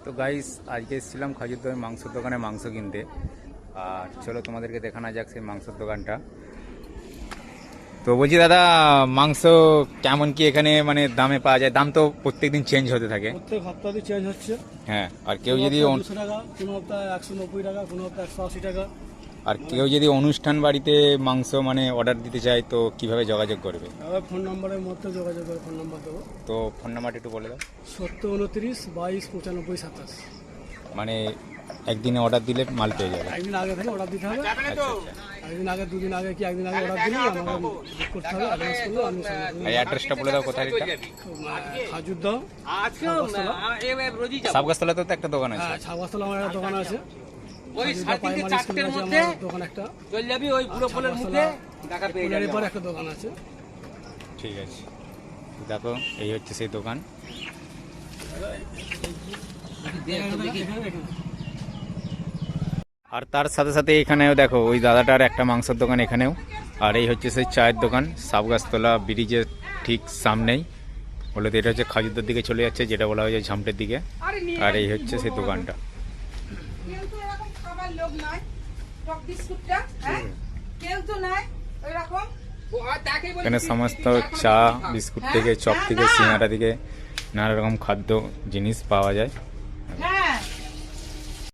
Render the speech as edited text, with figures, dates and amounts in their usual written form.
তো গাইস আজকে এসেছিলাম খাজুরদমের মাংসের দোকানে মাংস কিনতে। আর চলো তোমাদেরকে দেখানো যাক সেই মাংসের দোকানটা। তো বলছি দাদা, মাংস কেমন কি এখানে মানে দামে পাওয়া যায়? দাম তো প্রত্যেকদিন চেঞ্জ হতে থাকে। প্রত্যেক সপ্তাহে চেঞ্জ হচ্ছে। হ্যাঁ, আর কেউ যদি 200 টাকা, কোনো সপ্তাহে 190 টাকা, কোনো সপ্তাহে 180 টাকা। আর কেউ যদি অনুষ্ঠান বাড়িতে মাংস মানে অর্ডার দিতে চায় তো কিভাবে যোগাযোগ করবে? আবার ফোন নাম্বারের মধ্যে যোগাযোগ করে ফোন নাম্বার দেবো। তো ফোন নাম্বারটা একটু বলে দাও। 70 29 22 95 27। মানে একদিনে অর্ডার দিলে মাল পেয়ে যাবে? একদিন আগে থেকে অর্ডার দিতে হবে। আচ্ছা আচ্ছা। একদিন আগে, দুদিন আগে কি একদিন আগে অর্ডার দিলে আমাকে বুক করতে হবে। অ্যাডভান্স করলে আমি এই অ্যাড্রেসটা বলে দাও, কোথায় এটা? খাজুরদম সাবগাছতলা তো একটা দোকান আছে। হ্যাঁ, ছাগস্তলা আমার একটা দোকান আছে। ওই প্রাইমারি 4:30 স্কুলের কাছে মধ্যে আমার দোকান একটা। চলে যাবি ওই পুরো পোলের মুখে দেখা পেয়ে যাবি। এরপর একটা দোকান আছে। ঠিক আছে, দেখো এই হচ্ছে সেই দোকান। আর তার সাথে সাথে এখানেও দেখো ওই দাদাটার একটা মাংসের দোকান এখানেও। আর এই হচ্ছে সেই চায়ের দোকান, সাবগাছতলা ব্রিজের ঠিক সামনেই। বলে তো এটা হচ্ছে খাজুরদার দিকে চলে যাচ্ছে, যেটা বলা হয়েছে ঝামটের দিকে। আর এই হচ্ছে সেই দোকানটা। কেউ তো এরকম খাবার লোক নাই। টক বিস্কুটটা, হ্যাঁ? কেউ তো নাই ওইরকম। এখানে সমস্ত চা বিস্কুট থেকে চপ থেকে সিঙ্গারা থেকে নানা রকম খাদ্য জিনিস পাওয়া যায়।